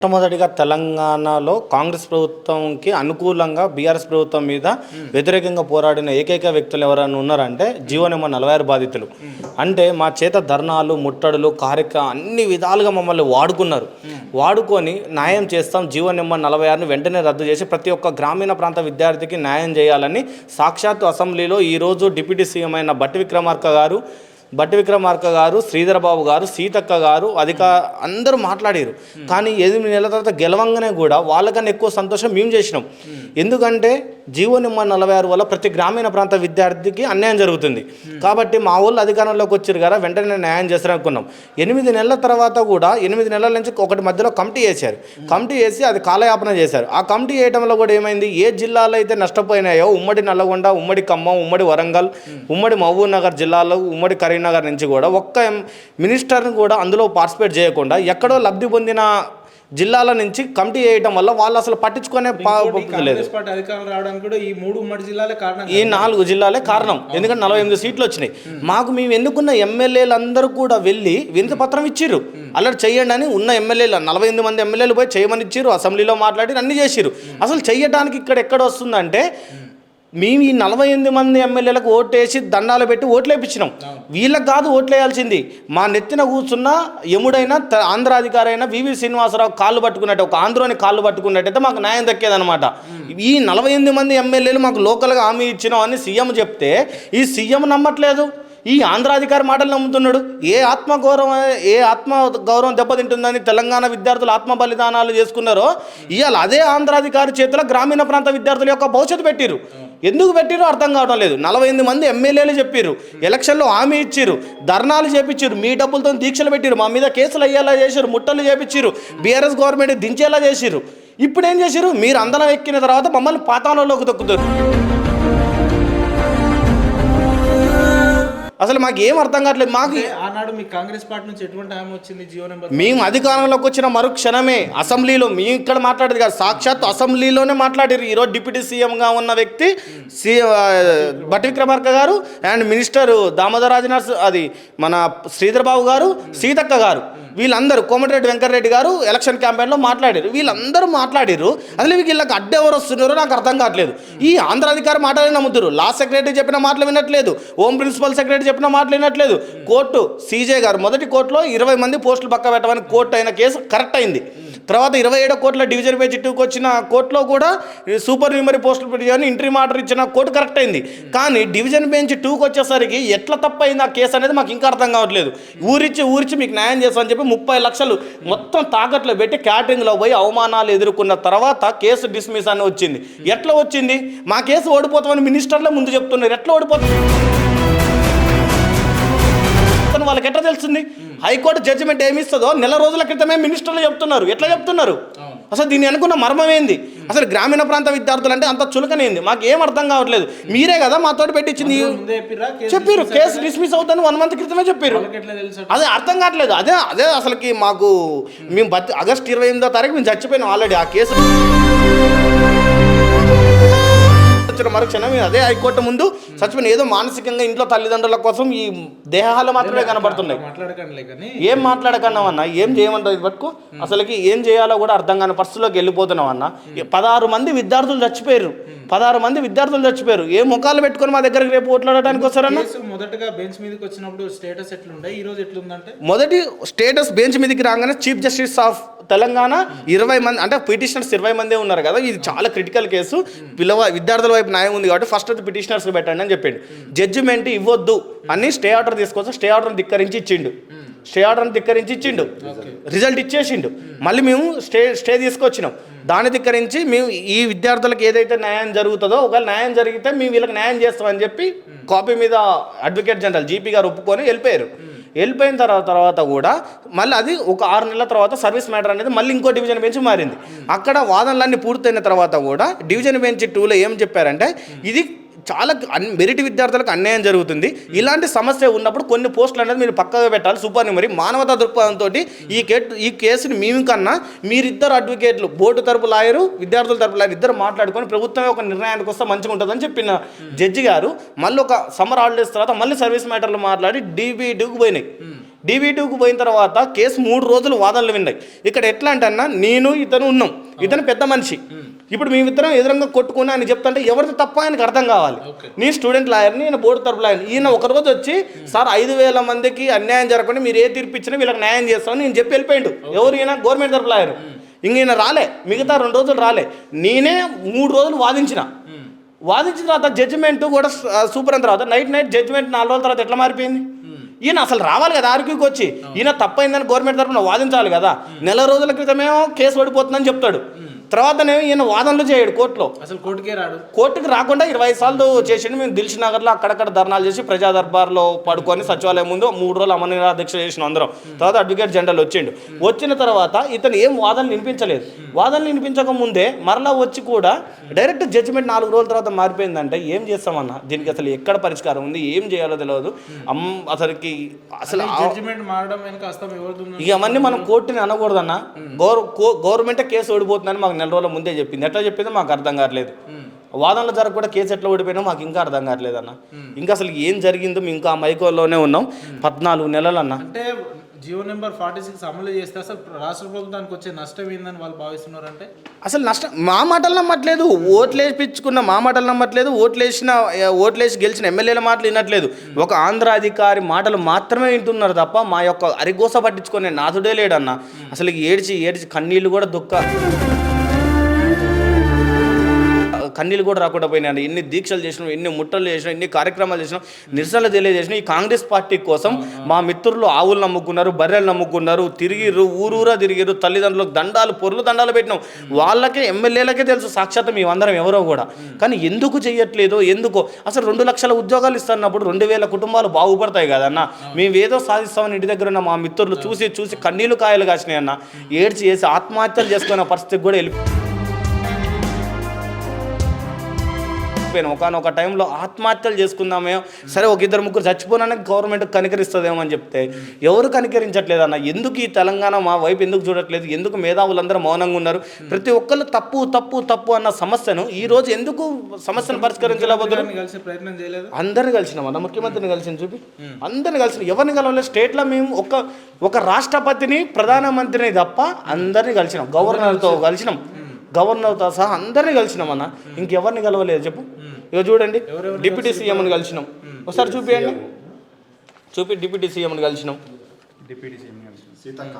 మొట్టమొదటిగా తెలంగాణలో కాంగ్రెస్ ప్రభుత్వంకి అనుకూలంగా బీఆర్ఎస్ ప్రభుత్వం మీద వ్యతిరేకంగా పోరాడిన ఏకైక వ్యక్తులు ఎవరైనా ఉన్నారంటే జీవో నెంబర్ 46 బాధితులు. అంటే మా చేత ధర్నాలు, ముట్టడులు, అన్ని విధాలుగా మమ్మల్ని వాడుకొని న్యాయం చేస్తాం, జీవో నెంబర్ 46ను వెంటనే రద్దు చేసి ప్రతి ఒక్క గ్రామీణ ప్రాంత విద్యార్థికి న్యాయం చేయాలని సాక్షాత్తు అసెంబ్లీలో ఈరోజు డిప్యూటీ సీఎం అయిన బట్టి విక్రమార్క గారు, శ్రీధర్ బాబు గారు, సీతక్క గారు అందరూ మాట్లాడారు. కానీ 8 నెలల తర్వాత గెలవంగానే కూడా వాళ్ళకన్నా ఎక్కువ సంతోషం మేము చేసినాం. ఎందుకంటే జీవో నెంబర్ 46 వల్ల ప్రతి గ్రామీణ ప్రాంత విద్యార్థికి అన్యాయం జరుగుతుంది. కాబట్టి మా వాళ్ళు అధికారంలోకి వచ్చారు కదా, వెంటనే న్యాయం చేస్తారనుకున్నాం. 8 నెలల తర్వాత కూడా 8 నెలల నుంచి ఒకటి మధ్యలో కమిటీ వేసి అది కాలయాపన చేశారు. ఆ కమిటీ వేయడంలో కూడా ఏమైంది, ఏ జిల్లాలో అయితే నష్టపోయినాయో ఉమ్మడి నల్లగొండ, ఉమ్మడి ఖమ్మం, ఉమ్మడి వరంగల్, ఉమ్మడి మహబూబ్ నగర్ జిల్లాలో, ఉమ్మడి కరీంనగర్ నుంచి కూడా ఒక్క మినిస్టర్ని కూడా అందులో పార్టిసిపేట్ చేయకుండా ఎక్కడో లబ్ధి పొందిన జిల్లాల నుంచి కమిటీ చేయడం వల్ల వాళ్ళు అసలు పట్టించుకునే లేదు. ఈ 4 జిల్లాలే కారణం. ఎందుకంటే 48 సీట్లు వచ్చినాయి మాకు. మేము ఎన్నుకున్న ఎమ్మెల్యేలు అందరూ కూడా వెళ్ళి వినతి పత్రం ఇచ్చిర్రు, అల్లరి చెయ్యండి అని. ఉన్న ఎమ్మెల్యేలు 48 మంది ఎమ్మెల్యేలు పోయి చేయమని ఇచ్చిర్రు, అసెంబ్లీలో మాట్లాడి అన్ని చేసిర్రు. అసలు చెయ్యడానికి ఇక్కడ ఎక్కడ వస్తుందంటే, మేము ఈ 48 మంది ఎమ్మెల్యేలకు ఓటేసి దండాలు పెట్టి ఓట్లు వేయించినాం. వీళ్ళకి కాదు ఓట్లు వేయాల్సింది. మా నెత్తిన కూర్చున్న యముడైనా ఆంధ్ర అధికారి అయినా వివి శ్రీనివాసరావు కాళ్ళు పట్టుకున్నట్టు, ఒక ఆంధ్రోని కాళ్ళు పట్టుకున్నట్టయితే మాకు న్యాయం దక్కేదనమాట. ఈ 48 మంది ఎమ్మెల్యేలు మాకు లోకల్గా హామీ ఇచ్చినాం అని సీఎం చెప్తే ఈ సీఎం నమ్మట్లేదు, ఈ ఆంధ్రాధికారి మాటలు నమ్ముతున్నాడు. ఏ ఆత్మగౌరవం దెబ్బతింటుందని తెలంగాణ విద్యార్థులు ఆత్మ బలిదానాలు చేసుకున్నారో ఇవాళ అదే ఆంధ్రాధికారి చేతిలో గ్రామీణ ప్రాంత విద్యార్థుల యొక్క భవిష్యత్తు పెట్టిరు. ఎందుకు పెట్టిరో అర్థం కావడం లేదు. 48 మంది ఎమ్మెల్యేలు చెప్పిర్రు, ఎలక్షన్లో హామీ ఇచ్చిర్రు, ధర్నాలు చేపించారు, మీ డబ్బులతో దీక్షలు పెట్టిరు, మా మీద కేసులు అయ్యేలా చేశారు, ముట్టలు చేపించారు, బీఆర్ఎస్ గవర్నమెంట్ దించేలా చేసిర్రు. ఇప్పుడు ఏం చేసిర్రు, మీరు అందరం ఎక్కిన తర్వాత మమ్మల్ని పాతాళంలోకి తొక్కుతారు. అసలు మాకు ఏం అర్థం కావట్లేదు. మాకు ఆనాడు మీ కాంగ్రెస్ పార్టీ నుంచి ఎటువంటి హామీ వచ్చింది? జీవో నెంబర్ మేము అధికారంలోకి వచ్చిన మరుక్షణమే అసెంబ్లీలో, మేము ఇక్కడ మాట్లాడేది కాదు, సాక్షాత్ అసెంబ్లీలోనే మాట్లాడారు. ఈరోజు డిప్యూటీ సీఎంగా ఉన్న వ్యక్తి బట్టి విక్రమార్క గారు అండ్ మినిస్టర్ దామోదర్ రాజనర్స్, అది మన శ్రీధర్ బాబు గారు, సీతక్క గారు, వీళ్ళందరూ, కోమటిరెడ్డి వెంకటరెడ్డి గారు ఎలక్షన్ క్యాంపెయిన్లో మాట్లాడారు. వీళ్ళందరూ మాట్లాడారు. అసలు వీళ్ళకి అడ్డెవరు వస్తున్నారో నాకు అర్థం కావట్లేదు. ఈ ఆంధ్ర అధికారి మాటలే నమ్ముతారు, లా సెక్రటరీ చెప్పిన మాటలు వినట్లేదు, హోమ్ ప్రిన్సిపల్ సెక్రటరీ చెప్పిన మాటలు వినట్లేదు. కోర్టు సీజే గారు మొదటి కోర్టులో 20 మంది పోస్టులు పక్క పెట్టమని కోర్టు అయిన కేసు కరెక్ట్ అయింది. తర్వాత 27వ కోర్టులో డివిజన్ బెంచ్ 2కి వచ్చిన కోర్టులో కూడా సూపర్ న్యూమరీ పోస్టులు పెట్టని ఇంట్రీ ఆర్డర్ ఇచ్చిన కోర్టు కరెక్ట్ అయింది. కానీ డివిజన్ బెంచ్ 2కి వచ్చేసరికి ఎట్లా తప్పైంది ఆ కేసు అనేది మాకు ఇంకా అర్థం కావట్లేదు. ఊరిచ్చి మీకు న్యాయం చేస్తామని చెప్పి 30 లక్షలు మొత్తం తాకట్లో పెట్టి క్యాటరింగ్లో పోయి అవమానాలు ఎదుర్కొన్న తర్వాత కేసు డిస్మిస్ అని వచ్చింది. ఎట్లా వచ్చింది? మా కేసు ఓడిపోతామని మినిస్టర్లే ముందు చెప్తున్నారు. ఎట్లా ఓడిపోతుంది వాళ్ళకి ఎట్లా తెలుస్తుంది? హైకోర్టు జడ్జిమెంట్ ఏమిస్తుందో నెల రోజుల క్రితమే మినిస్టర్లు చెప్తున్నారు. ఎట్లా చెప్తున్నారు? అసలు దీన్ని అనుకున్న మర్మం ఏంది? అసలు గ్రామీణ ప్రాంత విద్యార్థులు అంటే అంత చులకనేంది? మాకు ఏం అర్థం కావట్లేదు. మీరే కదా మాతోటి పెట్టించింది, చెప్పారు కేసు డిస్మిస్ అవుతాను 1 మంత్ క్రితమే చెప్పారు. అదే అర్థం కావట్లేదు. అదే అసలుకి మాకు మేము ఆగస్టు 28వ తారీఖు మేము చచ్చిపోయినాం ఆల్రెడీ. ఆ కేసు మరుక్షణం అదే హైకోర్టు ముందు చచ్చిపోయిన, ఏదో మానసికంగా ఇంట్లో తల్లిదండ్రుల కోసం ఈ దేహాలు మాత్రమే కనబడుతున్నాయి. ఏం మాట్లాడకన్నాం అన్న, ఏం చేయమంటావు? ఇది పట్టుకో, అసలుకి ఏం చేయాలో కూడా అర్థం కాని పరిస్థితిలోకి వెళ్ళిపోతున్నాం అన్న. 16 మంది విద్యార్థులు చచ్చిపోయారు. 16 మంది విద్యార్థులు చచ్చిపోయారు. ఏ ముఖాలు పెట్టుకొని మా దగ్గరికి రేపు ఓట్లాడటానికి వస్తారన్న? మొదటగా బెంచ్ మీదకి వచ్చినప్పుడు స్టేటస్ ఎట్లుండే, ఈ రోజు ఎట్లుందంటే మొదటి స్టేటస్ బెంచ్ మీదకి రాగానే చీఫ్ జస్టిస్ ఆఫ్ తెలంగాణ 20 మంది, అంటే పిటిషనర్స్ 20 మందే ఉన్నారు కదా, ఇది చాలా క్రిటికల్ కేసు, విద్యార్థుల వైపు న్యాయం ఉంది కాబట్టి ఫస్ట్ పిటిషనర్స్ పెట్టండి అని చెప్పిండు. జడ్జిమెంట్ ఇవ్వద్దు అని స్టే ఆర్డర్ తీసుకొచ్చి స్టే ఆర్డర్ని ధిక్కరించి ఇచ్చిండు. రిజల్ట్ ఇచ్చేసిండు. మళ్ళీ మేము స్టే తీసుకొచ్చినాం. దాన్ని ధిక్కరించి మేము ఈ విద్యార్థులకు ఏదైతే న్యాయం జరుగుతుందో, ఒకవేళ న్యాయం జరిగితే మేము వీళ్ళకి న్యాయం చేస్తామని చెప్పి కాపీ మీద అడ్వకేట్ జనరల్ జీపీ గారు ఒప్పుకొని వెళ్ళిపోయిన తర్వాత కూడా మళ్ళీ అది ఒక 6 నెలల తర్వాత సర్వీస్ మ్యాటర్ అనేది మళ్ళీ ఇంకో డివిజన్ బెంచ్ మారింది. అక్కడ వాదనలన్నీ పూర్తయిన తర్వాత కూడా డివిజన్ బెంచ్ 2లో ఏం చెప్పారంటే, ఇది చాలా మెరిట్ విద్యార్థులకు అన్యాయం జరుగుతుంది, ఇలాంటి సమస్య ఉన్నప్పుడు కొన్ని పోస్టులు అనేది మీరు పక్కగా పెట్టాలి, సూపర్ న్యూమరీ మానవతా దృక్పథంతో ఈ కేసుని మేము కన్నా మీరిద్దరు అడ్వకేట్లు, బోర్డు తరపు లాయరు, విద్యార్థుల తరపు లాయరు ఇద్దరు మాట్లాడుకొని ప్రభుత్వమే ఒక నిర్ణయానికి వస్తే మంచిగా ఉంటుందని చెప్పిన జడ్జి గారు మళ్ళీ ఒక సమ్మర్ హాలిడేస్ తర్వాత మళ్ళీ సర్వీస్ మ్యాటర్లు మాట్లాడి DB2కి పోయినాయి. DB2కు పోయిన తర్వాత కేసు 3 రోజులు వాదనలు విన్నాయి. ఇక్కడ ఎట్లా అంటే అన్న, నేను ఇతను ఉన్నాం, ఇతను పెద్ద మనిషి, ఇప్పుడు మేమిద్దరం ఎదురంగా కొట్టుకుని ఆయన చెప్తుంటే ఎవరిది తప్ప ఆయనకు అర్థం కావాలి. నేను స్టూడెంట్ లాయర్ని, ఈయన బోర్డు తరపు లాయర్. ఈయన ఒకరోజు వచ్చి సార్ 5,000 మందికి అన్యాయం జరగకుండా మీరు ఏ తీర్పు ఇచ్చినా వీళ్ళకి న్యాయం చేస్తామని నేను చెప్పి వెళ్ళిపోయాడు. ఎవరు? ఈయన గవర్నమెంట్ తరపు లాయర్. ఇంక ఈయన రాలే, మిగతా 2 రోజులు రాలే. నేనే 3 రోజులు వాదించిన తర్వాత జడ్జిమెంట్ కూడా సూపర్ అయిన తర్వాత నైట్ జడ్జిమెంట్ 4 రోజుల తర్వాత ఎట్లా మారిపోయింది? ఈయన అసలు రావాలి కదా ఆర్గ్యూకి వచ్చి, ఈయన తప్పైందని గవర్నమెంట్ తరఫున వాదించాలి కదా. 4 రోజుల క్రితమేమో కేసు ఓడిపోతుందని చెప్తాడు, తర్వాతనేమో ఈయన వాదనలు చేయడు కోర్టులో. అసలు కోర్టుకి రాకుండా 20 సార్లు చేసిండు. మేము దిల్షుక్ నగర్లో అక్కడక్కడ ధర్నాలు చేసి ప్రజా దర్బార్లో పడుకొని సచివాలయం ముందు 3 రోజులు అమరనిరాదీక్ష చేసిన అందరం. తర్వాత అడ్వకేట్ జనరల్ వచ్చిన తర్వాత ఇతను ఏం వాదనలు వినిపించలేదు. వాదనలు వినిపించక ముందే మరలా వచ్చి కూడా డైరెక్ట్ జడ్జిమెంట్ 4 రోజుల తర్వాత మారిపోయిందంటే ఏం చేస్తామన్నా? దీనికి అసలు ఎక్కడ పరిష్కారం ఉంది, ఏం చేయాలో తెలియదు. అసలుకి అసలు ఇక అవన్నీ మనం కోర్టుని అనకూడదన్నా. గవర్నమెంటే కేసు ఓడిపోతుందని మాకు 4 రోజుల ముందే చెప్పింది. ఎట్లా చెప్పిందో మాకు అర్థం కావట్లేదు. వాదనలు జరగకుండా కేసు ఎట్లా ఓడిపోయినా మాకు ఇంకా అర్థం కావట్లేదు అన్న. ఇంకా అసలు ఏం జరిగిందో మేము ఇంకా మైకోలోనే ఉన్నాం. 14 నెలలు అన్న. అంటే జియో నెంబర్ 46 అమలు చేస్తే అసలు రాష్ట్ర ప్రభుత్వానికి వచ్చే నష్టం ఏందని వాళ్ళు భావిస్తున్నారంటే అసలు నష్టం మా మాటలు నమ్మట్లేదు. ఓట్లు వేయించుకున్న మా మాటలు నమ్మట్లేదు. ఓట్లేసి గెలిచిన ఎమ్మెల్యేల మాటలు వినట్లేదు. ఒక ఆంధ్ర అధికారి మాటలు మాత్రమే వింటున్నారు తప్ప మా యొక్క అరిగోస పట్టించుకునే నాథుడే లేడన్న. అసలు ఏడ్చి కన్నీళ్ళు కూడా కన్నీళ్ళు కూడా రాకుండా పోయినాయి. ఎన్ని దీక్షలు చేసినాం, ఎన్ని ముట్టలు చేసినాం, ఎన్ని కార్యక్రమాలు చేసినాం, నిరసనలు తెలియజేసినాం. ఈ కాంగ్రెస్ పార్టీ కోసం మా మిత్రులు ఆవులు నమ్ముకున్నారు, బర్రెలు నమ్ముకున్నారు, తిరిగిర్రు, ఊరూరా తిరిగిర్రు, తల్లిదండ్రులకు దండాలు పెట్టినాం. వాళ్ళకే ఎమ్మెల్యేలకే తెలుసు సాక్షాత్ మేమందరం ఎవరో కూడా. కానీ ఎందుకు చెయ్యట్లేదు? ఎందుకో అసలు 2 లక్షల ఉద్యోగాలు ఇస్తున్నప్పుడు 2,000 కుటుంబాలు బాగుపడతాయి కదన్న. మేము ఏదో సాధిస్తామని ఇంటి దగ్గర ఉన్న మా మిత్రులు చూసి కన్నీళ్ళు కాయలు కాసినాయి అన్న. ఏడ్చి వేసి ఆత్మహత్యలు చేసుకునే పరిస్థితికి కూడా ఒకనొక టైంలో ఆత్మహత్యలు చేసుకుందామే, సరే 1-2-3 చచ్చిపోయినా గవర్నమెంట్ కనికరిస్తుందేమో అని చెప్తే ఎవరు కనికరించట్లేదన్న. ఎందుకు ఈ తెలంగాణ మా వైపు ఎందుకు చూడట్లేదు? ఎందుకు మేధావులందరూ మౌనంగా ఉన్నారు? ప్రతి ఒక్కళ్ళు తప్పు అన్న సమస్యను ఈ రోజు ఎందుకు సమస్యను పరిష్కరించలేకపోతున్నారు? అందరిని కలిసినాం అన్న. ముఖ్యమంత్రిని కలిసిన అందరిని కలిసిన, ఎవరిని కలవలేదు. స్టేట్లో మేము ఒక రాష్ట్రపతిని, ప్రధానమంత్రిని తప్ప అందరినీ కలిసినాం. గవర్నర్తో సహా అందరినీ కలిసినామన్నా. ఇంకెవరిని కలవలేదు చెప్పు. ఇక చూడండి, డిప్యూటీ సీఎంని కలిసినాం. ఒకసారి చూపియండి. డిప్యూటీ సీఎంని కలిసినాం. సీతక్క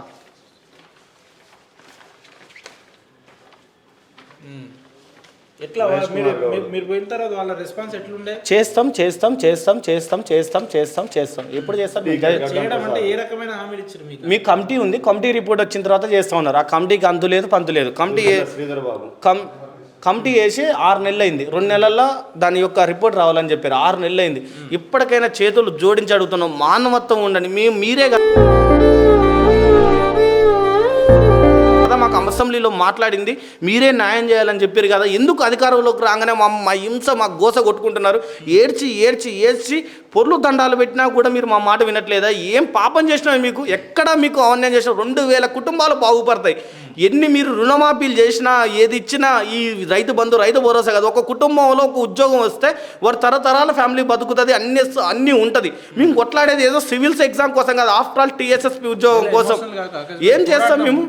ఎట్లా మీరు పోయిన తర్వాత వాళ్ళ రెస్పాన్స్ ఎట్లుండే? చేస్తాం. ఎప్పుడు చేస్తాం? ఏ రకమైన హామీలు ఇచ్చారు మీ కమిటీ ఉంది, కమిటీ రిపోర్ట్ వచ్చిన తర్వాత చేస్తా ఉన్నారు. ఆ కమిటీకి అంతు లేదు పంతు లేదు. కమిటీ వేసి 6 నెలలు అయింది. 2 నెలల్లో దాని యొక్క రిపోర్ట్ రావాలని చెప్పారు. 6 నెలలు అయింది. ఇప్పటికైనా చేతులు జోడించి అడుగుతున్నాం, మానవత్వం ఉండండి. మీరే మాకు అసెంబ్లీలో మాట్లాడింది, మీరే న్యాయం చేయాలని చెప్పారు కదా. ఎందుకు అధికారంలోకి రాగానే మా హింస, మా గోస కొట్టుకుంటున్నారు? ఏడ్చి పొర్లు దండాలు పెట్టినా కూడా మీరు మా మాట వినట్లేదా? ఏం పాపం చేసినా ఎక్కడ మీకు అవన్యాయం చేసినా 2,000 కుటుంబాలు బాగుపడతాయి. ఎన్ని మీరు రుణమాఫీలు చేసినా, ఏది ఇచ్చినా, ఈ రైతు భరోసా కదా. ఒక కుటుంబంలో ఒక ఉద్యోగం వస్తే వారు తరతరాల ఫ్యామిలీ బతుకుతుంది, అన్నీ ఉంటుంది. మేము కొట్లాడేది ఏదో సివిల్స్ ఎగ్జామ్ కోసం కదా, ఆఫ్టర్ ఆల్ TSSP ఉద్యోగం కోసం. ఏం చేస్తాం మేము?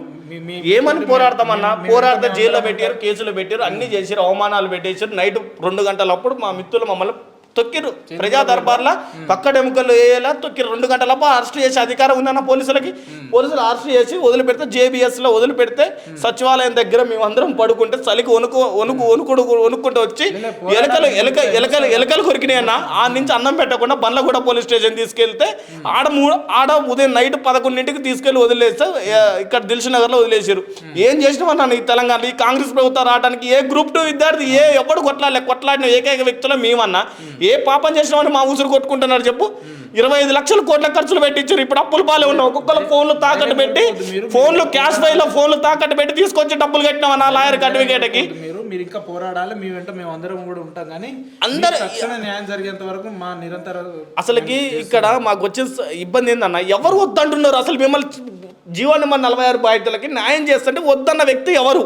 ఏమని పోరాడతామన్నా? పోరాడితే జైల్లో పెట్టారు, కేసులు పెట్టారు, అన్ని చేశారు, అవమానాలు పెట్టేశారు. నైట్ 2 గంటలప్పుడు మా మిత్రులు మమ్మల్ని తొక్కిరు. ప్రజా దర్బార్లో పక్కడెముకలు వేయాలా తొక్కిరు. 2 గంటలప్పుడు అరెస్ట్ చేసే అధికారం ఉందన్న పోలీసులు అరెస్ట్ చేసి వదిలిపెడితే, JBSలో వదిలిపెడితే సచివాలయం దగ్గర మేమందరం పడుకుంటే చలికి వణుకుంటూ వచ్చి ఎలకలు కొరికినాయన్న. ఆ నుంచి అన్నం పెట్టకుండా బండ్లగూడ పోలీస్ స్టేషన్ తీసుకెళ్తే ఆడ ఉదయం నైట్ 11ంటికి తీసుకెళ్లి వదిలేస్తే ఇక్కడ దిల్షుక్ నగర్లో వదిలేసారు. ఏం చేసినామన్నా ఈ తెలంగాణ? ఈ కాంగ్రెస్ ప్రభుత్వం రావడానికి ఏ గ్రూప్ 2 విద్యార్థి ఎవడు కొట్లాడిన ఏకైక వ్యక్తులు మేమన్నా. ఏ పాపం చేసినామని మా ఊసురు కొట్టుకుంటున్నారు చెప్పు. 25 లక్షల కోట్ల ఖర్చులు పెట్టించారు. ఇప్పుడు అప్పుల పాలే ఉన్నాం. ఒక్కొక్కరు ఫోన్లు తాకట్టు పెట్టి, క్యాష్ ఫైల్లో ఫోన్లు తాకట్టు పెట్టి తీసుకొచ్చి డబ్బులు కట్టినామన్నా లాయర్ అడ్వకేట్కి. మీరు ఇంకా పోరాడాలి, మీ వెంట మేము అందరం కూడా ఉంటాం. కానీ అందరూ న్యాయం జరిగేంత వరకు మా నిరంతర అసలుకి ఇక్కడ మాకు వచ్చే ఇబ్బంది ఏందన్న, ఎవరు వద్దంటున్నారు? అసలు మిమ్మల్ని జీవో నెంబర్ 46 బాధితులకి న్యాయం చేస్తుంటే వద్దన్న వ్యక్తి ఎవరు?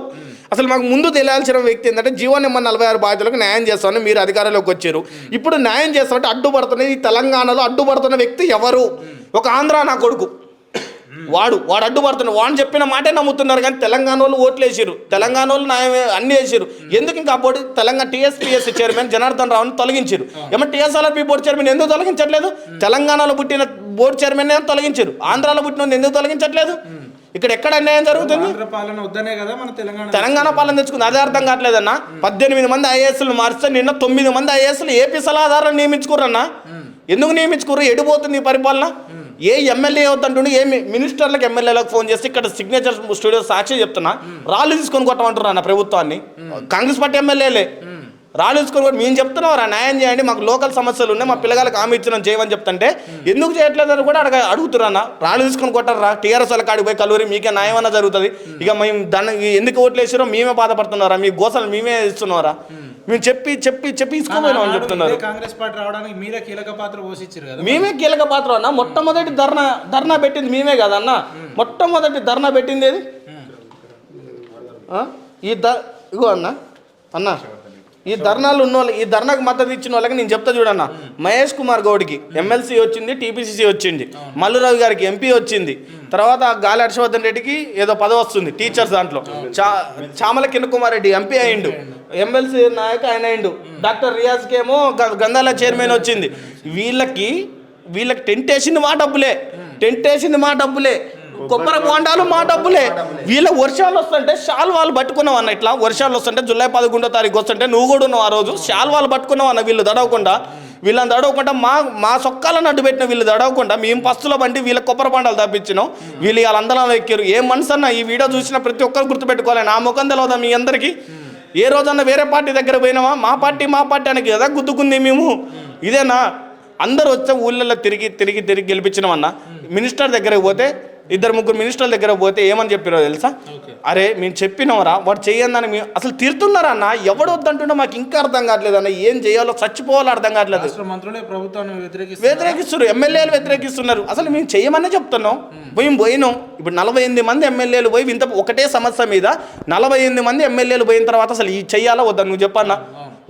అసలు మాకు ముందు తెలియాల్సిన వ్యక్తి ఏంటంటే జీవో నెంబర్ 46 బాధితులకు న్యాయం చేస్తామని మీరు అధికారంలోకి వచ్చారు. ఇప్పుడు న్యాయం చేస్తామంటే అడ్డుపడుతున్న, ఈ తెలంగాణలో అడ్డుపడుతున్న వ్యక్తి ఎవరు? ఒక ఆంధ్ర నా కొడుకు వాడు అడ్డుపడుతున్నాడు. వాడిని చెప్పిన మాటే నమ్ముతున్నారు. కానీ తెలంగాణ వాళ్ళు ఓట్లు వేసారు, తెలంగాణ వాళ్ళు అన్ని వేసారు. ఎందుకు ఇంకా board Telangana TSPSC chairman Janardhan రావుని తొలగించారు. ఏమన్నా టీఎస్ఆర్పీ బోర్డు చైర్మన్ ఎందుకు తొలగించట్లేదు? తెలంగాణలో పుట్టిన బోర్డు చైర్మన్ తొలగించారు, ఆంధ్రాలో పుట్టిన ఎందుకు తొలగించట్లేదు? ఇక్కడ ఎక్కడ అన్యాయం జరుగుతుంది? తెలంగాణ పాలన తెచ్చుకుంది, అదే అర్థం కావట్లేదన్న. 18 మంది ఐఏఎస్లు మారిస్తే నిన్న 9 మంది ఐఏఎస్లు ఏపీ సలహాదారులను నియమించుకోరన్నా. ఎందుకు నియమించుకోరు? ఎడిపోతుంది ఈ పరిపాలన. ఏ ఎమ్మెల్యే అవుతుంటుండే, ఏ మినిస్టర్లకు ఎమ్మెల్యేలకు ఫోన్ చేస్తే ఇక్కడ సిగ్నేచర్ స్టూడియో సాక్షి చెప్తున్నా రాళ్ళు తీసుకొని కొట్టమంటారు అన్న ప్రభుత్వాన్ని. కాంగ్రెస్ పార్టీ ఎమ్మెల్యేలే రాళ్ళు తీసుకొని కొట్టి మేము చెప్తున్నాం న్యాయం చేయండి, మాకు లోకల్ సమస్యలు ఉన్నాయి, మా పిల్లగాలకు హామీ ఇచ్చినాం చేయమని చెప్తుంటే ఎందుకు చేయట్లేదని కూడా అడుగుతున్నా. రాళ్ళు తీసుకొని కొట్టారా? టీఆర్ఎస్ వాళ్ళ కాడికి పోయి కలవరి మీకే న్యాయం అన్నా జరుగుతుంది. ఇక మేము దాన్ని ఎందుకు ఓట్లు వేసారో మేమే బాధపడుతున్నారా? మీ గోసలు మేమే ఇస్తున్నారా? మేము చెప్పి ఇసుకోపోయినాం అని చెప్తున్నారు. కాంగ్రెస్ పార్టీ రావడానికి మీరే కీలక పాత్ర పోషించారు కదా. మేమే కీలక పాత్ర అన్న. మొట్టమొదటి ధర్నా పెట్టింది మేమే కదా అన్న. మొట్టమొదటి ధర్నా పెట్టింది ఏది? ఇగో అన్న ఈ ధర్నాలు ఉన్న వాళ్ళు, ఈ ధర్నాకు మద్దతు ఇచ్చిన వాళ్ళకి నేను చెప్తా చూడన్న. మహేష్ కుమార్ గౌడ్కి ఎమ్మెల్సీ వచ్చింది, టీపీసీసీ వచ్చింది, మల్లురావు గారికి ఎంపీ వచ్చింది, తర్వాత గాలి హర్షవర్ధన్ రెడ్డికి ఏదో పదవి వస్తుంది టీచర్స్ దాంట్లో, చామల కిరణ్ కుమార్ రెడ్డి ఎంపీ అయిండు, ఎమ్మెల్సీ నాయక్ ఆయన అయిండు, డాక్టర్ రియాజ్కి ఏమో గంధాల చైర్మన్ వచ్చింది. వీళ్ళకి టెంట్ వేసింది మా డబ్బులే, కొబ్బరి బోండాలు మా డబ్బులే. వీళ్ళ వర్షాలు వస్తుంటే శాల్వాలు పట్టుకున్నావు అన్న. ఇట్లా వర్షాలు వస్తుంటే జూలై 11వ తారీఖు వస్తుంటే నువ్వు కూడా ఉన్నావు ఆ రోజు. శాల్వాలు పట్టుకున్నావు అన్న. వీళ్ళని దడవకుండా మా సొక్కాలను అడ్డు పెట్టిన వీళ్ళు దడవకుండా మేము పస్తుల బండి వీళ్ళ కొబ్బరి బొండాలు తప్పించినాం. వీళ్ళు వాళ్ళందరూ ఎక్కారు. ఏం మనసు అన్న, ఈ వీడియో చూసిన ప్రతి ఒక్కరు గుర్తుపెట్టుకోవాలి. నా ముఖం తెలియదా మీ అందరికీ? ఏ రోజన్నా వేరే పార్టీ దగ్గర పోయినావా? మా పార్టీ అనకి కదా గుద్దుకుంది మేము. ఇదేనా? అందరూ వచ్చే ఊళ్ళల్లో తిరిగి గెలిపించినామన్నా. మినిస్టర్ దగ్గరకు పోతే 2-3 మినిస్టర్ల దగ్గర పోతే ఏమని చెప్పారో తెలుసా? అరే మేము చెప్పినామరా, వాడు చెయ్యందని మేము అసలు తీరుతున్నారా అన్న. ఎవడు వద్దంటుండో మాకు ఇంకా అర్థం కావట్లేదు అన్న. ఏం చేయాలో చచ్చిపోవాలో అర్థం కావట్లేదు. వ్యతిరేకిస్తున్నారు, ఎమ్మెల్యేలు వ్యతిరేకిస్తున్నారు. అసలు మేము చెయ్యమనే చెప్తున్నాం. పోయినాం. ఇప్పుడు 48 మంది ఎమ్మెల్యేలు పోయి ఒకటే సమస్య మీద 48 మంది ఎమ్మెల్యేలు పోయిన తర్వాత అసలు ఈ చెయ్యాలా వద్దా నువ్వు చెప్పన్నా?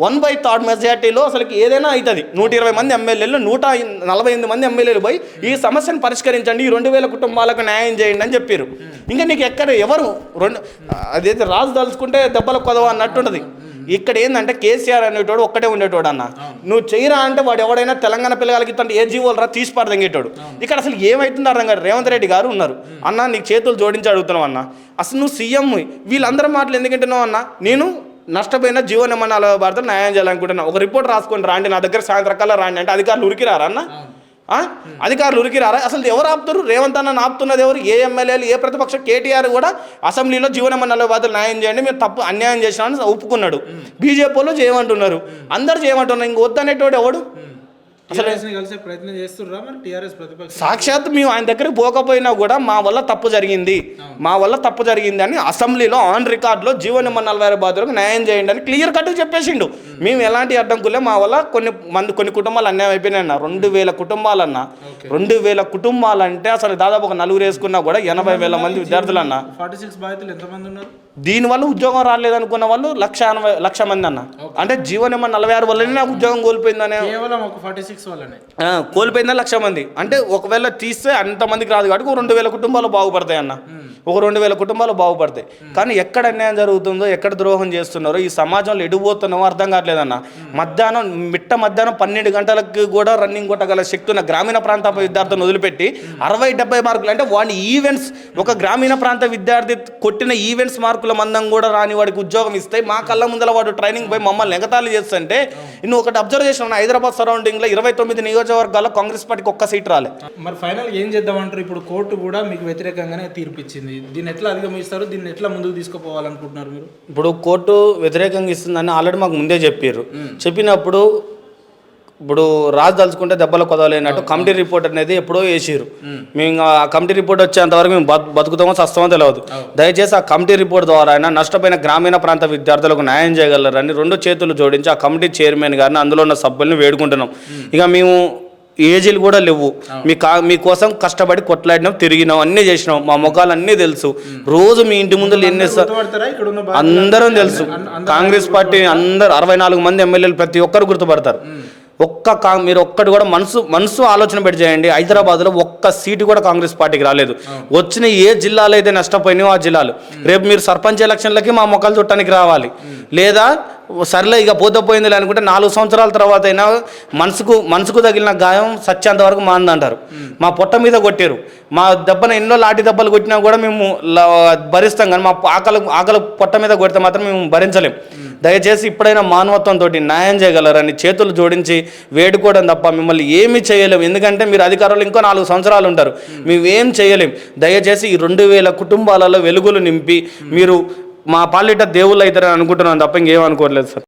1/3 మెజార్టీలో అసలు ఏదైనా అవుతుంది. 120 మంది ఎమ్మెల్యేలు 148 మంది ఎమ్మెల్యేలు పోయి ఈ సమస్యను పరిష్కరించండి, ఈ 2000 కుటుంబాలకు న్యాయం చేయండి అని చెప్పారు. ఇంకా నీకు ఎవరు అదైతే రాజు తలుచుకుంటే దెబ్బలకు కొదవ అన్నట్టుంటది. ఇక్కడ ఏంటంటే కేసీఆర్ అనేటోడు ఒక్కటే ఉండేటోడు అన్న. నువ్వు చెయ్యరా అంటే వాడు ఎవడైనా తెలంగాణ పిల్లలకి ఇస్తుంటే ఏ జీవోలు రా తీసి పారదంగేటోడు. ఇక్కడ అసలు ఏమవుతుందో అర్థం కాదు. రేవంత్ రెడ్డి గారు ఉన్నారు అన్న, నీకు చేతులు జోడించి అడుగుతున్నావు అన్న. అసలు నువ్వు సీఎం, వీళ్ళందరూ మాటలు ఎందుకంటున్నావు అన్న? నేను నష్టపోయిన జీవో నిబంధనల భారత న్యాయం చేయాలనుకుంటున్నా. ఒక రిపోర్ట్ రాసుకొని రాండి నా దగ్గర, సాయంత్రం కల్లా రాండి అంటే అధికారులు ఉరికిరారా అన్న? అధికారులు ఉరికిరారా? అసలు ఎవరు ఆపుతారు? రేవంత్ అన్న ఆపుతున్నది ఎవరు? ఏ ఎమ్మెల్యేలు, ఏ ప్రతిపక్ష? కేటీఆర్ కూడా అసెంబ్లీలో జీవో నిబంధనల భారత న్యాయం చేయండి, మీరు తప్పు అన్యాయం చేసినామని ఒప్పుకున్నాడు. బీజేపీ వాళ్ళు చేయమంటున్నారు, అందరు చేయమంటున్నారు. ఇంక వద్దనేటోడు ఎవడు? సాక్షాత్ మేము ఆయన దగ్గరికి పోకపోయినా కూడా మా వల్ల తప్పు జరిగింది అని అసెంబ్లీలో ఆన్ రికార్డులో జీవో నెంబర్ 46 బాధ్యులకు న్యాయం చేయండి అని క్లియర్ కట్ చెప్పేసిండు. మేము ఎలాంటి అడ్డంకులే, మా వల్ల కొన్ని కుటుంబాలు అన్యాయం అయిపోయినాయి అన్న. 2000 కుటుంబాలన్న. 2000 కుటుంబాలంటే అసలు దాదాపు ఒక 4 వేసుకున్నా కూడా 80,000 మంది విద్యార్థులు అన్న. 46 బాధితులు ఎంతమంది ఉన్నారు? దీనివల్ల ఉద్యోగం రాలేదనుకున్న వాళ్ళు 1,80,000 మంది అన్న. అంటే జీవో నెంబర్ 46 వల్లనే నాకు ఉద్యోగం కోల్పోయిందనే, కోల్పోయిందని 1,00,000 మంది. అంటే ఒకవేళ తీస్తే అంతమందికి రాదు కాబట్టి 2,000 కుటుంబాలు బాగుపడతాయి అన్న. 2,000 కుటుంబాలు బాగుపడతాయి. కానీ ఎక్కడ అన్యాయం జరుగుతుందో, ఎక్కడ ద్రోహం చేస్తున్నారో, ఈ సమాజంలో ఎడిపోతున్నామో అర్థం కావట్లేదన్న. మధ్యాహ్నం 12 గంటలకు కూడా రన్నింగ్ కొట్టగల శక్తి ఉన్న గ్రామీణ ప్రాంత విద్యార్థులను వదిలిపెట్టి 60-70 మార్కులు అంటే వాడిని ఈవెంట్స్, ఒక గ్రామీణ ప్రాంత విద్యార్థి కొట్టిన ఈవెంట్స్ మార్కుల మందం కూడా రాని వాడికి ఉద్యోగం ఇస్తాయి. మా కళ్ళ ముందర వాడు ట్రైనింగ్ పోయి మమ్మల్ని ఎగతాళి చేస్తుంటే నువ్వు ఒకటి అబ్జర్వ్ చేసిన హైదరాబాద్ సరౌండింగ్లో 29 నియోజకవర్గాల్లో కాంగ్రెస్ పార్టీకి ఒక్క సీట్ రాలే. మరి ఫైనల్ ఏం చేద్దామంటారు? ఇప్పుడు కోర్టు కూడా మీకు వ్యతిరేకంగానే తీర్పిచ్చింది. దీన్ని ఎట్లా అధిగమిస్తారు? దీన్ని ఎట్లా ముందుకు తీసుకుపోవాలనుకుంటున్నారు మీరు? ఇప్పుడు కోర్టు వ్యతిరేకంగా ఇస్తుందని ఆల్రెడీ మాకు ముందే చెప్పినప్పుడు ఇప్పుడు రాజు తలుచుకుంటే దెబ్బలు కొదవలేనట్టు కమిటీ రిపోర్ట్ అనేది ఎప్పుడో వేసారు. మేము ఆ కమిటీ రిపోర్ట్ వచ్చేంతవరకు మేము బతుకుతామో చస్తామో తెలియదు. దయచేసి ఆ కమిటీ రిపోర్ట్ ద్వారా అయినా నష్టపోయిన గ్రామీణ ప్రాంత విద్యార్థులకు న్యాయం చేయగలరని 2 చేతులు జోడించి ఆ కమిటీ చైర్మన్ గారిని, అందులో ఉన్న సభ్యుల్ని వేడుకుంటున్నాం. ఇక మేము ఏజీలు కూడా లేవు, మీకోసం కష్టపడి కొట్లాడినాం, తిరిగినాం, అన్నీ చేసినాం, మా ముఖాలు అన్నీ తెలుసు. రోజు మీ ఇంటి ముందు అందరం తెలుసు. కాంగ్రెస్ పార్టీ అందరు 64 మంది ఎమ్మెల్యేలు ప్రతి ఒక్కరు గుర్తుపడతారు. మీరు ఒక్కటి కూడా మనసు ఆలోచన పెట్టి చేయండి. హైదరాబాద్లో ఒక్క సీటు కూడా కాంగ్రెస్ పార్టీకి రాలేదు. వచ్చిన ఏ జిల్లాలో అయితే నష్టపోయినాయో ఆ జిల్లాలు. రేపు మీరు సర్పంచ్ ఎలక్షన్లకి మా మొక్కలు చుట్టానికి రావాలి, లేదా సర్లే ఇక పోయింది అనుకుంటే 4 సంవత్సరాల తర్వాత అయినా మనసుకు తగిలిన గాయం సత్యంత వరకు మాందంటారు. మా పొట్ట మీద కొట్టారు, మా దెబ్బన ఎన్నో లాఠీ దెబ్బలు కొట్టినా కూడా మేము భరిస్తాం, కానీ మా ఆకలి పొట్ట మీద కొడితే మాత్రం మేము భరించలేం. దయచేసి ఇప్పుడైనా మానవత్వంతో న్యాయం చేయగలరని చేతులు జోడించి వేడుకోవడం తప్ప మిమ్మల్ని ఏమీ చేయలేము. ఎందుకంటే మీరు అధికారులు ఇంకో 4 సంవత్సరాలు ఉంటారు, మేమేం చేయలేం. దయచేసి ఈ 2000 కుటుంబాలలో వెలుగులు నింపి మీరు మా పాలిట దేవుళ్ళు అవుతారని అనుకుంటున్నాను తప్ప ఇంకేం అనుకోవట్లేదు సార్.